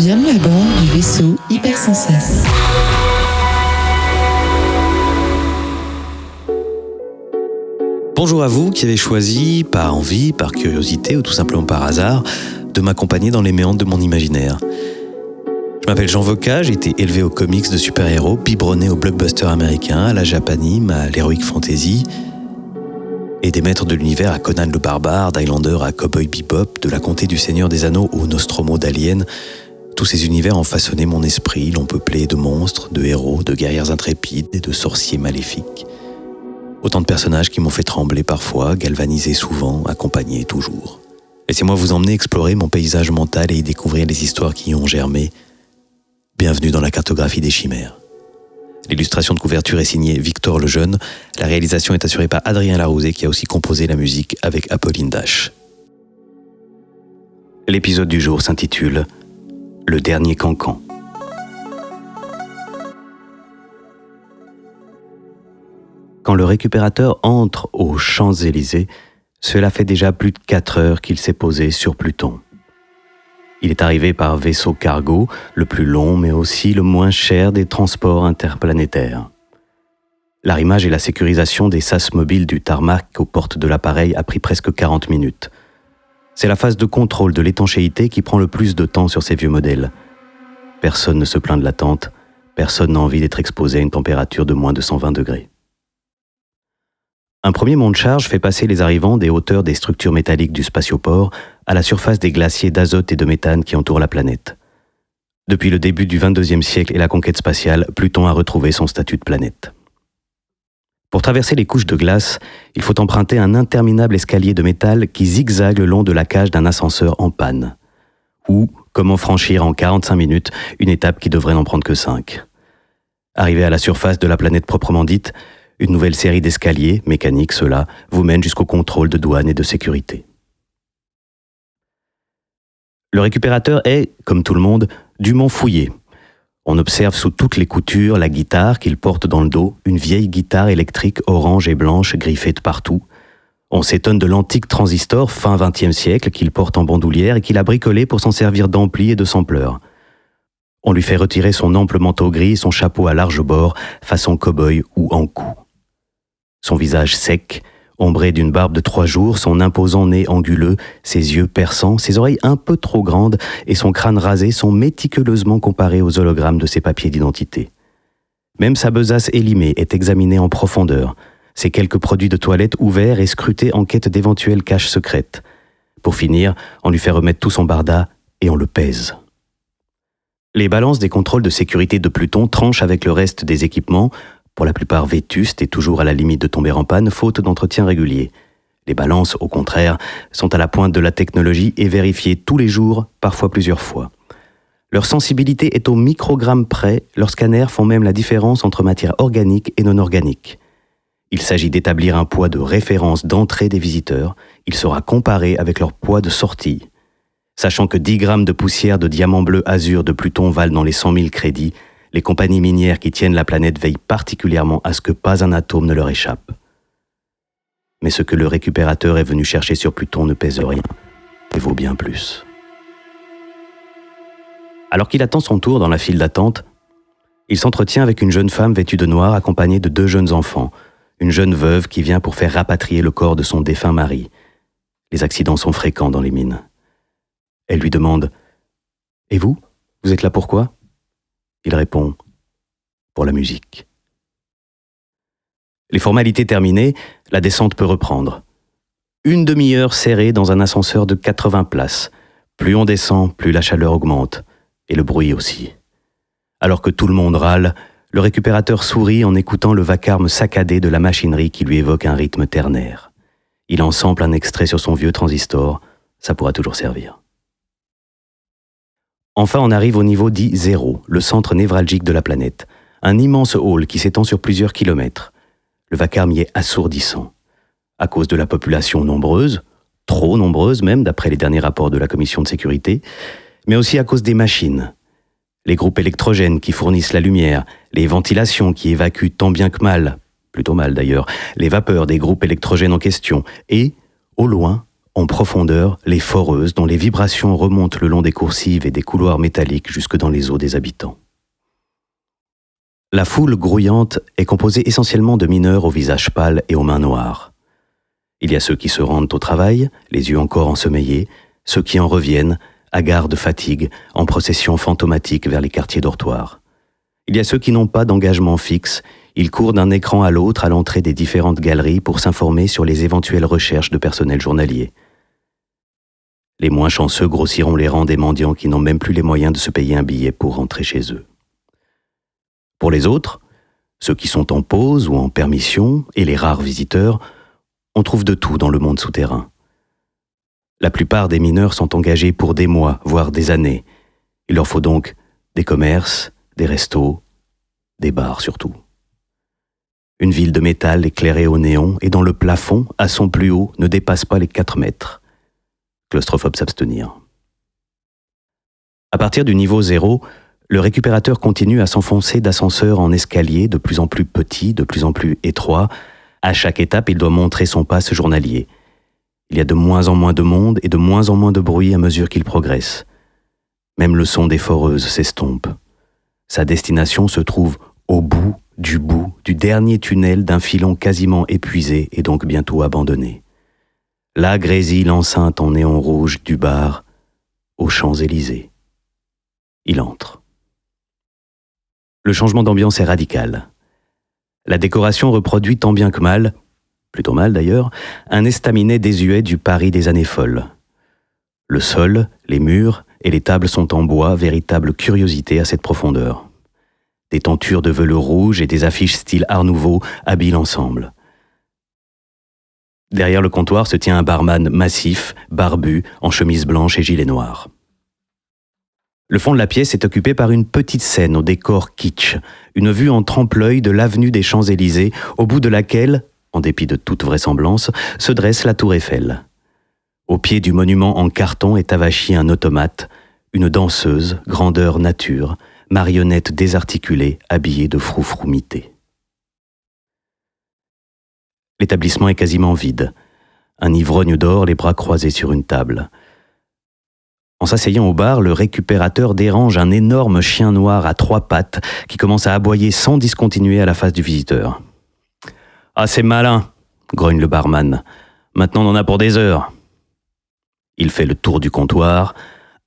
Bienvenue à bord du vaisseau Hypersensas. Bonjour à vous qui avez choisi, par envie, par curiosité ou tout simplement par hasard, de m'accompagner dans les méandres de mon imaginaire. Je m'appelle Jean Voca, j'ai été élevé aux comics de super-héros, biberonné aux blockbusters américains, à la Japanime, à l'heroic fantasy, et des maîtres de l'univers à Conan le Barbare, d'Highlander à Cowboy Bebop, de la Comté du Seigneur des Anneaux au Nostromo d'Alien. Tous ces univers ont façonné mon esprit, l'ont peuplé de monstres, de héros, de guerrières intrépides et de sorciers maléfiques. Autant de personnages qui m'ont fait trembler parfois, galvaniser souvent, accompagner toujours. Laissez-moi vous emmener explorer mon paysage mental et y découvrir les histoires qui y ont germé. Bienvenue dans la cartographie des chimères. L'illustration de couverture est signée Victor Lejeune. La réalisation est assurée par Adrien Larousé qui a aussi composé la musique avec Apolline Dash. L'épisode du jour s'intitule « Le dernier cancan ». Quand le récupérateur entre aux Champs-Élysées, cela fait déjà plus de 4 heures qu'il s'est posé sur Pluton. Il est arrivé par vaisseau cargo, le plus long mais aussi le moins cher des transports interplanétaires. L'arrimage et la sécurisation des sas mobiles du tarmac aux portes de l'appareil a pris presque 40 minutes. C'est la phase de contrôle de l'étanchéité qui prend le plus de temps sur ces vieux modèles. Personne ne se plaint de l'attente, personne n'a envie d'être exposé à une température de moins de 120 degrés. Un premier mont de charge fait passer les arrivants des hauteurs des structures métalliques du spatioport à la surface des glaciers d'azote et de méthane qui entourent la planète. Depuis le début du XXIe siècle et la conquête spatiale, Pluton a retrouvé son statut de planète. Pour traverser les couches de glace, il faut emprunter un interminable escalier de métal qui zigzague le long de la cage d'un ascenseur en panne. Ou comment franchir en 45 minutes une étape qui devrait n'en prendre que 5. Arrivé à la surface de la planète proprement dite, une nouvelle série d'escaliers, mécaniques ceux-là, vous mène jusqu'au contrôle de douane et de sécurité. Le récupérateur est, comme tout le monde, dûment fouillé. On observe sous toutes les coutures la guitare qu'il porte dans le dos, une vieille guitare électrique orange et blanche griffée de partout. On s'étonne de l'antique transistor fin XXe siècle qu'il porte en bandoulière et qu'il a bricolé pour s'en servir d'ampli et de sampleur. On lui fait retirer son ample manteau gris et son chapeau à large bord, façon cow-boy ou ankou. Son visage sec, ombré d'une barbe de 3 jours, son imposant nez anguleux, ses yeux perçants, ses oreilles un peu trop grandes et son crâne rasé sont méticuleusement comparés aux hologrammes de ses papiers d'identité. Même sa besace élimée est examinée en profondeur, ses quelques produits de toilette ouverts et scrutés en quête d'éventuelles caches secrètes. Pour finir, on lui fait remettre tout son barda et on le pèse. Les balances des contrôles de sécurité de Pluton tranchent avec le reste des équipements, pour la plupart vétustes et toujours à la limite de tomber en panne, faute d'entretien régulier. Les balances, au contraire, sont à la pointe de la technologie et vérifiées tous les jours, parfois plusieurs fois. Leur sensibilité est au microgramme près, leurs scanners font même la différence entre matière organique et non organique. Il s'agit d'établir un poids de référence d'entrée des visiteurs, il sera comparé avec leur poids de sortie. Sachant que 10 grammes de poussière de diamant bleu azur de Pluton valent dans les 100 000 crédits, les compagnies minières qui tiennent la planète veillent particulièrement à ce que pas un atome ne leur échappe. Mais ce que le récupérateur est venu chercher sur Pluton ne pèse rien et vaut bien plus. Alors qu'il attend son tour dans la file d'attente, il s'entretient avec une jeune femme vêtue de noir accompagnée de 2 jeunes enfants, une jeune veuve qui vient pour faire rapatrier le corps de son défunt mari. Les accidents sont fréquents dans les mines. Elle lui demande « Et vous, vous êtes là pourquoi ?» Il répond « Pour la musique ». Les formalités terminées, la descente peut reprendre. 1 demi-heure serrée dans un ascenseur de 80 places. Plus on descend, plus la chaleur augmente, et le bruit aussi. Alors que tout le monde râle, le récupérateur sourit en écoutant le vacarme saccadé de la machinerie qui lui évoque un rythme ternaire. Il en sample un extrait sur son vieux transistor, ça pourra toujours servir. Enfin, on arrive au niveau dit 0, le centre névralgique de la planète. Un immense hall qui s'étend sur plusieurs kilomètres. Le vacarme y est assourdissant. À cause de la population nombreuse, trop nombreuse même d'après les derniers rapports de la commission de sécurité, mais aussi à cause des machines. Les groupes électrogènes qui fournissent la lumière, les ventilations qui évacuent tant bien que mal, plutôt mal d'ailleurs, les vapeurs des groupes électrogènes en question, et, au loin, en profondeur, les foreuses dont les vibrations remontent le long des coursives et des couloirs métalliques jusque dans les os des habitants. La foule grouillante est composée essentiellement de mineurs au visage pâle et aux mains noires. Il y a ceux qui se rendent au travail, les yeux encore ensommeillés, ceux qui en reviennent, hagards de fatigue, en procession fantomatique vers les quartiers dortoirs. Il y a ceux qui n'ont pas d'engagement fixe, ils courent d'un écran à l'autre à l'entrée des différentes galeries pour s'informer sur les éventuelles recherches de personnel journalier. Les moins chanceux grossiront les rangs des mendiants qui n'ont même plus les moyens de se payer un billet pour rentrer chez eux. Pour les autres, ceux qui sont en pause ou en permission, et les rares visiteurs, on trouve de tout dans le monde souterrain. La plupart des mineurs sont engagés pour des mois, voire des années. Il leur faut donc des commerces, des restos, des bars surtout. Une ville de métal éclairée au néon et dont le plafond, à son plus haut, ne dépasse pas les 4 mètres. Claustrophobe s'abstenir. À partir du niveau 0, le récupérateur continue à s'enfoncer d'ascenseur en escalier de plus en plus petits, de plus en plus étroits. À chaque étape, il doit montrer son passe journalier. Il y a de moins en moins de monde et de moins en moins de bruit à mesure qu'il progresse. Même le son des foreuses s'estompe. Sa destination se trouve au bout du dernier tunnel d'un filon quasiment épuisé et donc bientôt abandonné. Là grésille l'enceinte en néon rouge du bar aux Champs-Élysées. Il entre. Le changement d'ambiance est radical. La décoration reproduit tant bien que mal, plutôt mal d'ailleurs, un estaminet désuet du Paris des années folles. Le sol, les murs et les tables sont en bois, véritable curiosité à cette profondeur. Des tentures de velours rouge et des affiches style Art Nouveau habillent l'ensemble. Derrière le comptoir se tient un barman massif, barbu, en chemise blanche et gilet noir. Le fond de la pièce est occupé par une petite scène au décor kitsch, une vue en trompe-l'œil de l'avenue des Champs-Élysées, au bout de laquelle, en dépit de toute vraisemblance, se dresse la tour Eiffel. Au pied du monument en carton est avachi un automate, une danseuse, grandeur nature, marionnette désarticulée, habillée de froufroumité. L'établissement est quasiment vide. Un ivrogne dort, les bras croisés sur une table. En s'asseyant au bar, le récupérateur dérange un énorme chien noir à 3 pattes qui commence à aboyer sans discontinuer à la face du visiteur. « Ah, c'est malin !» grogne le barman. « Maintenant, on en a pour des heures. » Il fait le tour du comptoir,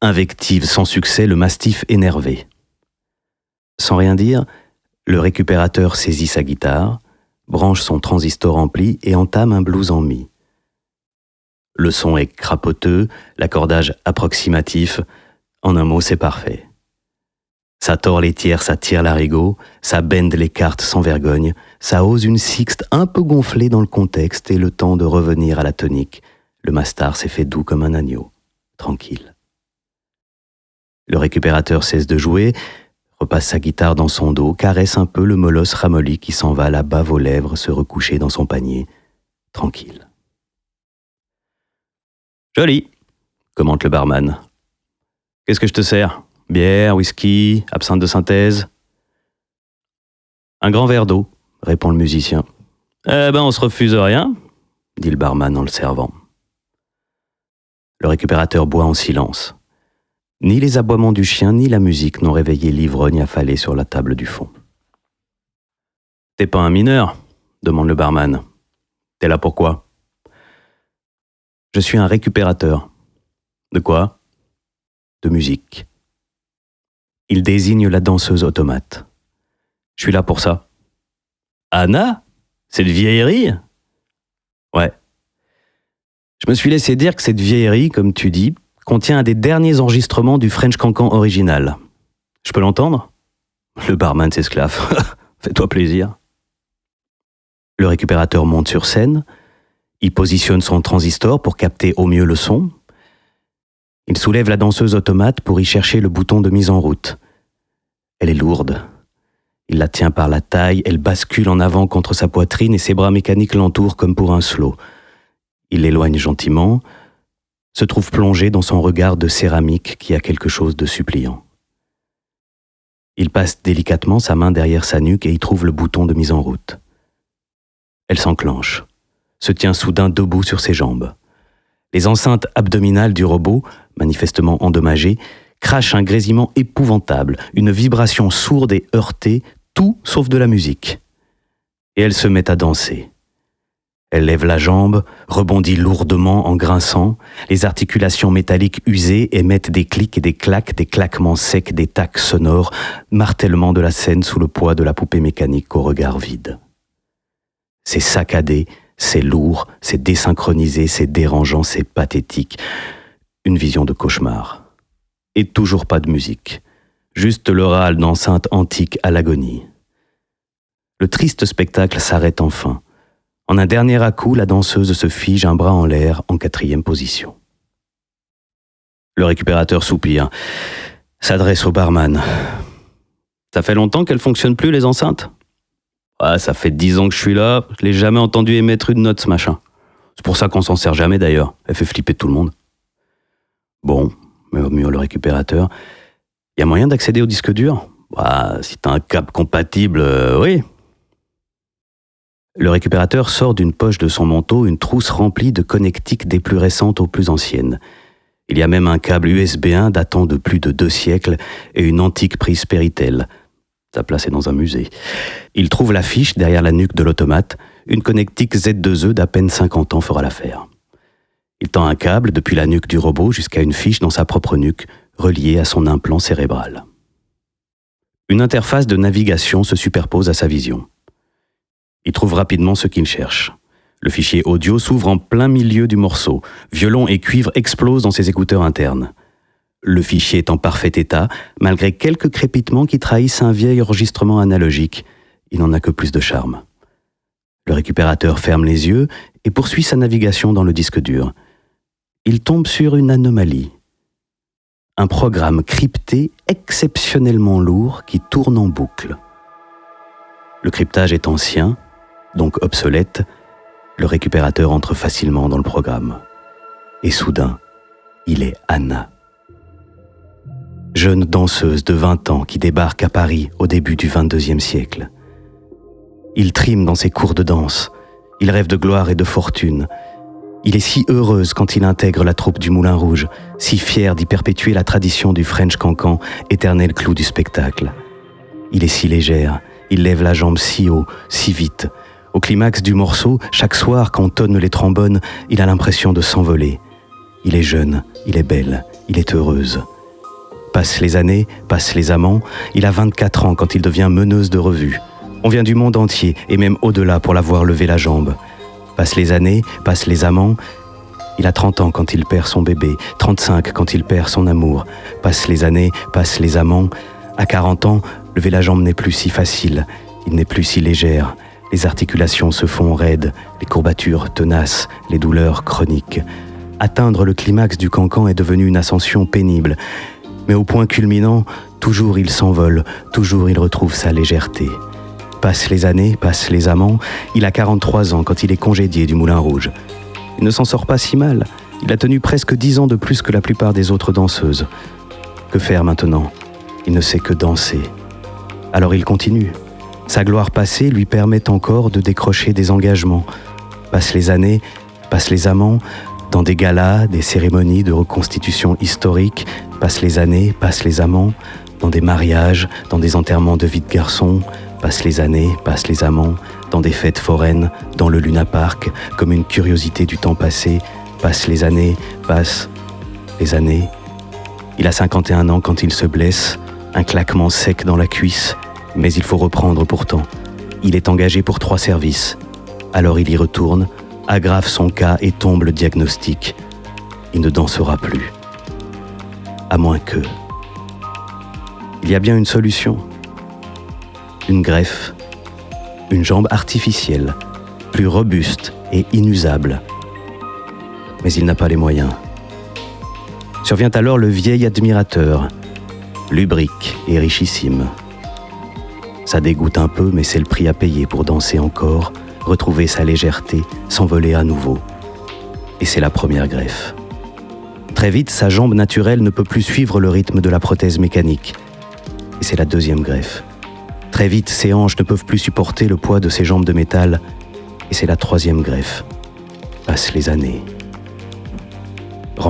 invective sans succès le mastif énervé. Sans rien dire, le récupérateur saisit sa guitare, branche son transistor ampli et entame un blues en mi. Le son est crapoteux, l'accordage approximatif. En un mot, c'est parfait. Ça tord les tiers, ça tire l'arigot, ça bende les cartes sans vergogne, ça ose une sixte un peu gonflée dans le contexte et le temps de revenir à la tonique. Le mastar s'est fait doux comme un agneau, tranquille. Le récupérateur cesse de jouer, repasse sa guitare dans son dos, caresse un peu le molosse ramolli qui s'en va la bave aux lèvres se recoucher dans son panier, tranquille. « Joli !» commente le barman. « Qu'est-ce que je te sers ? Bière, whisky, absinthe de synthèse ?»« Un grand verre d'eau, » répond le musicien. « Eh ben, on se refuse rien, » dit le barman en le servant. Le récupérateur boit en silence. Ni les aboiements du chien ni la musique n'ont réveillé l'ivrogne affalé sur la table du fond. « T'es pas un mineur ? » demande le barman. « T'es là pourquoi ? » « Je suis un récupérateur. » « De quoi ? » ?»« De musique. » Il désigne la danseuse automate. « Je suis là pour ça. »« Anna ? Cette vieillerie ? » ?»« Ouais. Je me suis laissé dire que cette vieillerie, comme tu dis, contient un des derniers enregistrements du French Cancan original. Je peux l'entendre ? Le barman s'esclaffe. Fais-toi plaisir. Le récupérateur monte sur scène. Il positionne son transistor pour capter au mieux le son. Il soulève la danseuse automate pour y chercher le bouton de mise en route. Elle est lourde. Il la tient par la taille, elle bascule en avant contre sa poitrine et ses bras mécaniques l'entourent comme pour un slow. Il l'éloigne gentiment, se trouve plongé dans son regard de céramique qui a quelque chose de suppliant. Il passe délicatement sa main derrière sa nuque et y trouve le bouton de mise en route. Elle s'enclenche, se tient soudain debout sur ses jambes. Les enceintes abdominales du robot, manifestement endommagées, crachent un grésillement épouvantable, une vibration sourde et heurtée, tout sauf de la musique. Et elle se met à danser. Elle lève la jambe, rebondit lourdement en grinçant, les articulations métalliques usées émettent des clics et des claques, des claquements secs, des tacs sonores, martèlement de la scène sous le poids de la poupée mécanique au regard vide. C'est saccadé, c'est lourd, c'est désynchronisé, c'est dérangeant, c'est pathétique. Une vision de cauchemar. Et toujours pas de musique. Juste le râle d'enceinte antique à l'agonie. Le triste spectacle s'arrête enfin. En un dernier à-coup, la danseuse se fige un bras en l'air en 4e position. Le récupérateur soupire, s'adresse au barman. « Ça fait longtemps qu'elles fonctionnent plus, les enceintes ?»« Ah, ça fait 10 ans que je suis là, je l'ai jamais entendu émettre une note, ce machin. C'est pour ça qu'on s'en sert jamais d'ailleurs, elle fait flipper tout le monde. » Bon, murmure le récupérateur, y a moyen d'accéder au disque dur ? Bah, si t'as un câble compatible, oui. Le récupérateur sort d'une poche de son manteau une trousse remplie de connectiques des plus récentes aux plus anciennes. Il y a même un câble USB 1 datant de plus de 2 siècles et une antique prise Péritel. Sa place est dans un musée. Il trouve la fiche derrière la nuque de l'automate. Une connectique Z2E d'à peine 50 ans fera l'affaire. Il tend un câble depuis la nuque du robot jusqu'à une fiche dans sa propre nuque, reliée à son implant cérébral. Une interface de navigation se superpose à sa vision. Il trouve rapidement ce qu'il cherche. Le fichier audio s'ouvre en plein milieu du morceau. Violon et cuivre explosent dans ses écouteurs internes. Le fichier est en parfait état, malgré quelques crépitements qui trahissent un vieil enregistrement analogique. Il n'en a que plus de charme. Le récupérateur ferme les yeux et poursuit sa navigation dans le disque dur. Il tombe sur une anomalie. Un programme crypté exceptionnellement lourd qui tourne en boucle. Le cryptage est ancien, donc obsolète, le récupérateur entre facilement dans le programme. Et soudain, il est Anna. Jeune danseuse de 20 ans qui débarque à Paris au début du 22e siècle. Il trime dans ses cours de danse, il rêve de gloire et de fortune. Il est si heureuse quand il intègre la troupe du Moulin Rouge, si fier d'y perpétuer la tradition du French Cancan, éternel clou du spectacle. Il est si légère, il lève la jambe si haut, si vite. Au climax du morceau, chaque soir, quand tonnent les trombones, il a l'impression de s'envoler. Il est jeune, il est belle, il est heureuse. Passent les années, passent les amants, il a 24 ans quand il devient meneuse de revue. On vient du monde entier, et même au-delà pour la voir lever la jambe. Passent les années, passent les amants, il a 30 ans quand il perd son bébé, 35 quand il perd son amour. Passent les années, passent les amants, à 40 ans, lever la jambe n'est plus si facile, il n'est plus si légère. Les articulations se font raides, les courbatures tenaces, les douleurs chroniques. Atteindre le climax du cancan est devenu une ascension pénible. Mais au point culminant, toujours il s'envole, toujours il retrouve sa légèreté. Passent les années, passent les amants, il a 43 ans quand il est congédié du Moulin Rouge. Il ne s'en sort pas si mal, il a tenu presque 10 ans de plus que la plupart des autres danseuses. Que faire maintenant ? Il ne sait que danser. Alors il continue. Sa gloire passée lui permet encore de décrocher des engagements. Passent les années, passent les amants, dans des galas, des cérémonies de reconstitution historique, passent les années, passent les amants, dans des mariages, dans des enterrements de vie de garçons, passent les années, passent les amants, dans des fêtes foraines, dans le Luna Park, comme une curiosité du temps passé, passent les années, passent les années. Il a 51 ans quand il se blesse, un claquement sec dans la cuisse, mais il faut reprendre pourtant. Il est engagé pour 3 services. Alors il y retourne, aggrave son cas et tombe le diagnostic. Il ne dansera plus. À moins que... Il y a bien une solution. Une greffe. Une jambe artificielle, plus robuste et inusable. Mais il n'a pas les moyens. Survient alors le vieil admirateur, lubrique et richissime. Ça dégoûte un peu, mais c'est le prix à payer pour danser encore, retrouver sa légèreté, s'envoler à nouveau. Et c'est la première greffe. Très vite, sa jambe naturelle ne peut plus suivre le rythme de la prothèse mécanique. Et c'est la deuxième greffe. Très vite, ses hanches ne peuvent plus supporter le poids de ses jambes de métal. Et c'est la troisième greffe. Passent les années.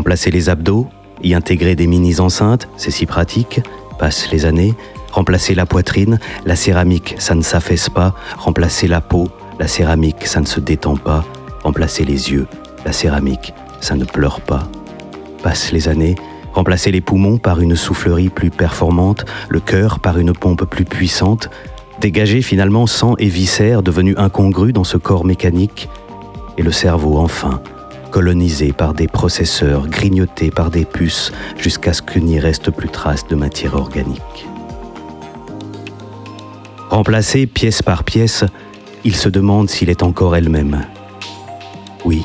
Remplacer les abdos, y intégrer des mini-enceintes, c'est si pratique, passent les années. Remplacer la poitrine, la céramique, ça ne s'affaisse pas. Remplacer la peau, la céramique, ça ne se détend pas. Remplacer les yeux, la céramique, ça ne pleure pas. Passent les années. Remplacer les poumons par une soufflerie plus performante, le cœur par une pompe plus puissante. Dégager finalement sang et viscères devenus incongrus dans ce corps mécanique. Et le cerveau, enfin, colonisé par des processeurs, grignoté par des puces, jusqu'à ce qu'il n'y reste plus trace de matière organique. Remplacée pièce par pièce, il se demande s'il est encore elle-même. Oui,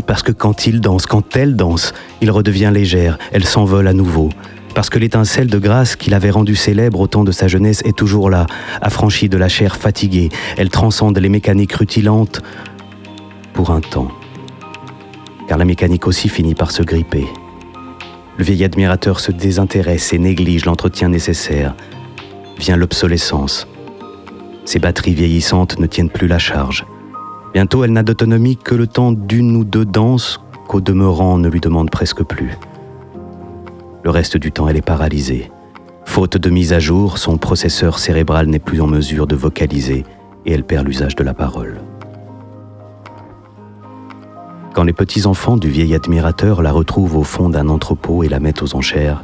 parce que quand il danse, quand elle danse, il redevient légère, elle s'envole à nouveau. Parce que l'étincelle de grâce qui l'avait rendue célèbre au temps de sa jeunesse est toujours là, affranchie de la chair fatiguée. Elle transcende les mécaniques rutilantes pour un temps. Car la mécanique aussi finit par se gripper. Le vieil admirateur se désintéresse et néglige l'entretien nécessaire. Vient l'obsolescence. Ses batteries vieillissantes ne tiennent plus la charge. Bientôt, elle n'a d'autonomie que le temps d'une ou deux danses qu'au demeurant on ne lui demande presque plus. Le reste du temps, elle est paralysée. Faute de mise à jour, son processeur cérébral n'est plus en mesure de vocaliser et elle perd l'usage de la parole. Quand les petits-enfants du vieil admirateur la retrouvent au fond d'un entrepôt et la mettent aux enchères,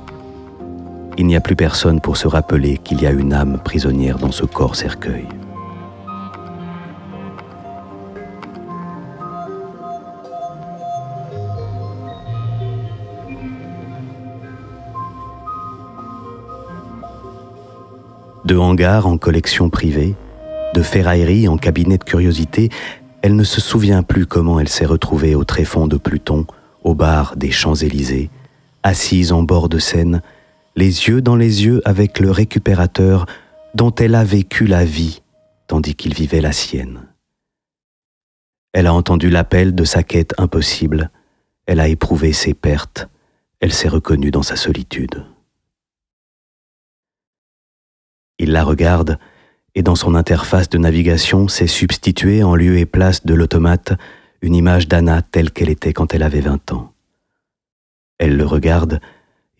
il n'y a plus personne pour se rappeler qu'il y a une âme prisonnière dans ce corps cercueil. De hangars en collection privée, de ferrailleries en cabinet de curiosité, elle ne se souvient plus comment elle s'est retrouvée au tréfonds de Pluton, au bar des Champs-Élysées, assise en bord de Seine, les yeux dans les yeux avec le récupérateur dont elle a vécu la vie tandis qu'il vivait la sienne. Elle a entendu l'appel de sa quête impossible, elle a éprouvé ses pertes, elle s'est reconnue dans sa solitude. Il la regarde et dans son interface de navigation s'est substituée en lieu et place de l'automate une image d'Anna telle qu'elle était quand elle avait 20 ans. Elle le regarde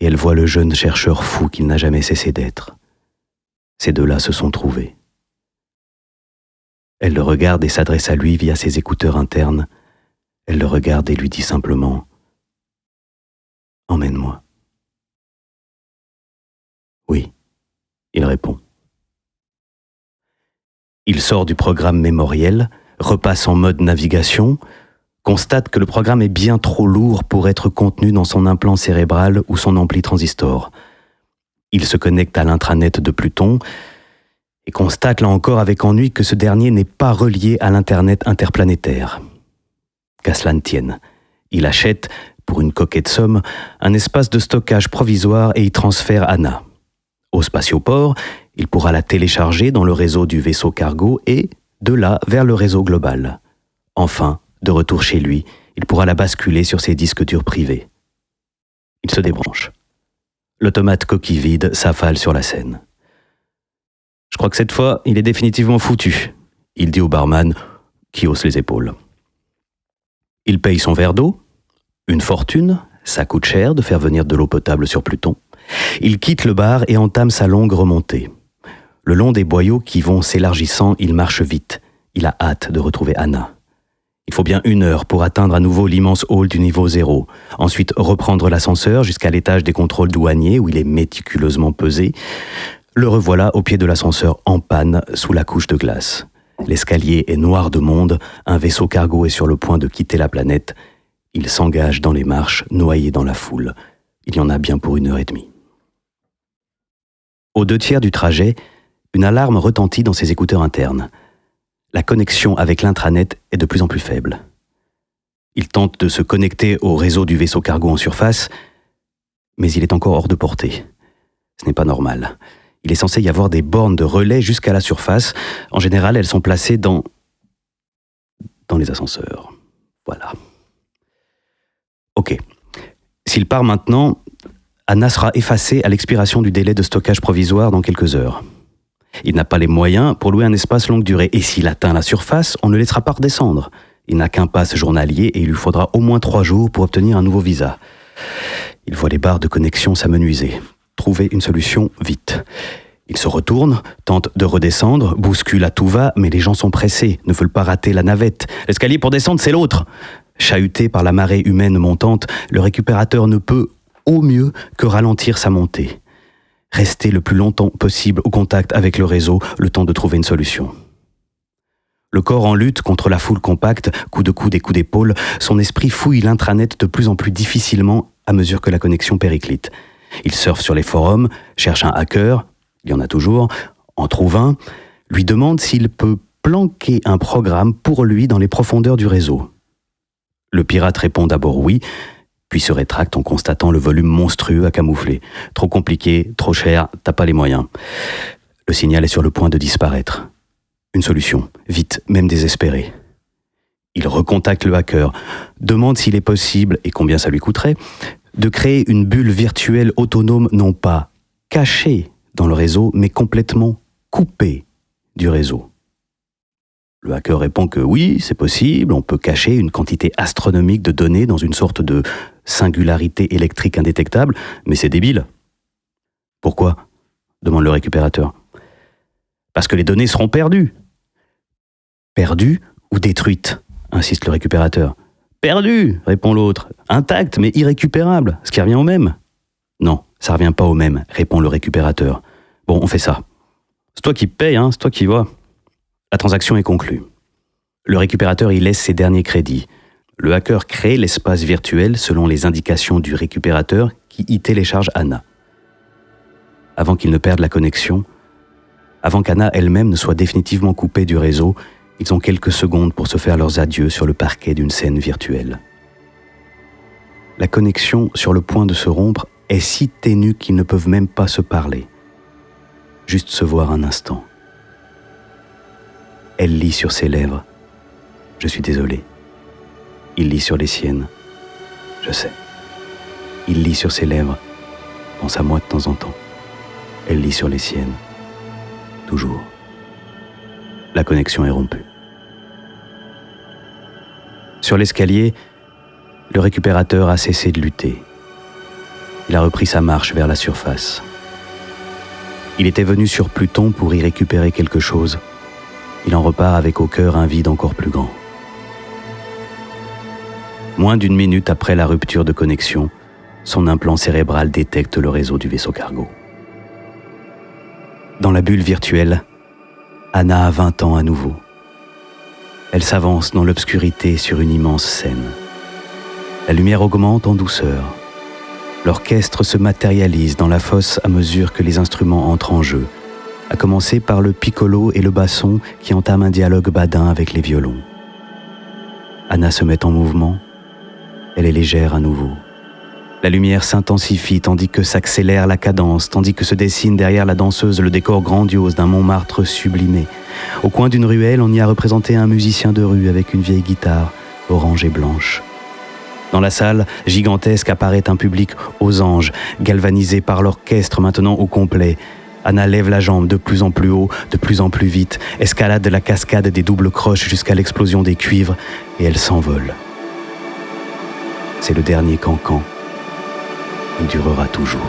et elle voit le jeune chercheur fou qu'il n'a jamais cessé d'être. Ces deux-là se sont trouvés. Elle le regarde et s'adresse à lui via ses écouteurs internes. Elle le regarde et lui dit simplement « Emmène-moi ». « Oui », il répond. Il sort du programme mémoriel, repasse en mode navigation, constate que le programme est bien trop lourd pour être contenu dans son implant cérébral ou son ampli transistor. Il se connecte à l'intranet de Pluton et constate là encore avec ennui que ce dernier n'est pas relié à l'Internet interplanétaire. Qu'à cela ne tienne, il achète, pour une coquette somme, un espace de stockage provisoire et y transfère Anna. Au spatioport, il pourra la télécharger dans le réseau du vaisseau cargo et, de là, vers le réseau global. Enfin, de retour chez lui, il pourra la basculer sur ses disques durs privés. Il se débranche. L'automate coquille vide s'affale sur la scène. « Je crois que cette fois, il est définitivement foutu », il dit au barman, qui hausse les épaules. Il paye son verre d'eau, une fortune, ça coûte cher de faire venir de l'eau potable sur Pluton. Il quitte le bar et entame sa longue remontée. Le long des boyaux qui vont s'élargissant, il marche vite. Il a hâte de retrouver Anna. Il faut bien 1 heure pour atteindre à nouveau l'immense hall du niveau 0. Ensuite, reprendre l'ascenseur jusqu'à l'étage des contrôles douaniers où il est méticuleusement pesé. Le revoilà au pied de l'ascenseur en panne sous la couche de glace. L'escalier est noir de monde, un vaisseau cargo est sur le point de quitter la planète. Il s'engage dans les marches, noyé dans la foule. Il y en a bien pour 1h30. Aux 2/3 du trajet, une alarme retentit dans ses écouteurs internes. La connexion avec l'intranet est de plus en plus faible. Il tente de se connecter au réseau du vaisseau cargo en surface, mais il est encore hors de portée. Ce n'est pas normal. Il est censé y avoir des bornes de relais jusqu'à la surface. En général, elles sont placées dans les ascenseurs. Voilà. Ok. S'il part maintenant, Anna sera effacée à l'expiration du délai de stockage provisoire dans quelques heures. Il n'a pas les moyens pour louer un espace longue durée. Et s'il atteint la surface, on ne le laissera pas redescendre. Il n'a qu'un pass journalier et il lui faudra au moins 3 jours pour obtenir un nouveau visa. Il voit les barres de connexion s'amenuiser. Trouver une solution vite. Il se retourne, tente de redescendre, bouscule à tout va, mais les gens sont pressés, ne veulent pas rater la navette. L'escalier pour descendre, c'est l'autre. Chahuté par la marée humaine montante, le récupérateur ne peut, au mieux, que ralentir sa montée. Rester le plus longtemps possible au contact avec le réseau, le temps de trouver une solution. Le corps en lutte contre la foule compacte, coup de coude et coup d'épaule, son esprit fouille l'intranet de plus en plus difficilement à mesure que la connexion périclite. Il surfe sur les forums, cherche un hacker, il y en a toujours, en trouve un, lui demande s'il peut planquer un programme pour lui dans les profondeurs du réseau. Le pirate répond d'abord oui, puis se rétracte en constatant le volume monstrueux à camoufler. Trop compliqué, trop cher, t'as pas les moyens. Le signal est sur le point de disparaître. Une solution, vite, même désespérée. Il recontacte le hacker, demande s'il est possible, et combien ça lui coûterait, de créer une bulle virtuelle autonome non pas cachée dans le réseau, mais complètement coupée du réseau. Le hacker répond que oui, c'est possible, on peut cacher une quantité astronomique de données dans une sorte de singularité électrique indétectable, mais c'est débile. Pourquoi ? Demande le récupérateur. Parce que les données seront perdues. Perdues ou détruites ? Insiste le récupérateur. Perdues, répond l'autre. Intactes, mais irrécupérables, ce qui revient au même. Non, ça revient pas au même, répond le récupérateur. Bon, on fait ça. C'est toi qui payes, c'est toi qui vois. La transaction est conclue. Le récupérateur y laisse ses derniers crédits. Le hacker crée l'espace virtuel selon les indications du récupérateur qui y télécharge Anna. Avant qu'il ne perde la connexion, avant qu'Anna elle-même ne soit définitivement coupée du réseau, ils ont quelques secondes pour se faire leurs adieux sur le parquet d'une scène virtuelle. La connexion sur le point de se rompre est si ténue qu'ils ne peuvent même pas se parler. Juste se voir un instant. Elle lit sur ses lèvres « Je suis désolé ». Il lit sur les siennes « Je sais ». Il lit sur ses lèvres « Pense à moi de temps en temps ». Elle lit sur les siennes « Toujours ». La connexion est rompue. Sur l'escalier, le récupérateur a cessé de lutter. Il a repris sa marche vers la surface. Il était venu sur Pluton pour y récupérer quelque chose. Il en repart avec au cœur un vide encore plus grand. Moins d'1 minute après la rupture de connexion, son implant cérébral détecte le réseau du vaisseau cargo. Dans la bulle virtuelle, Anna a 20 ans à nouveau. Elle s'avance dans l'obscurité sur une immense scène. La lumière augmente en douceur. L'orchestre se matérialise dans la fosse à mesure que les instruments entrent en jeu, à commencer par le piccolo et le basson qui entament un dialogue badin avec les violons. Anna se met en mouvement. Elle est légère à nouveau. La lumière s'intensifie tandis que s'accélère la cadence, tandis que se dessine derrière la danseuse le décor grandiose d'un Montmartre sublimé. Au coin d'une ruelle, on y a représenté un musicien de rue avec une vieille guitare, orange et blanche. Dans la salle gigantesque apparaît un public aux anges, galvanisé par l'orchestre maintenant au complet. Anna lève la jambe de plus en plus haut, de plus en plus vite, escalade la cascade des doubles croches jusqu'à l'explosion des cuivres, et elle s'envole. C'est le dernier cancan. Il durera toujours.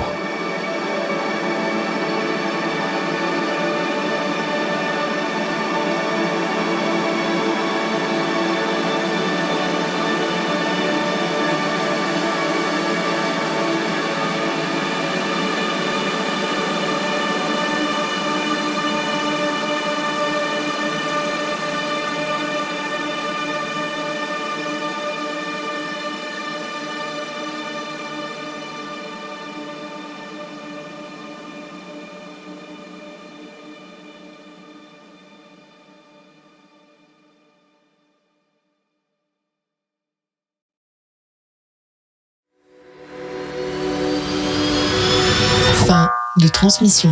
Fin de transmission.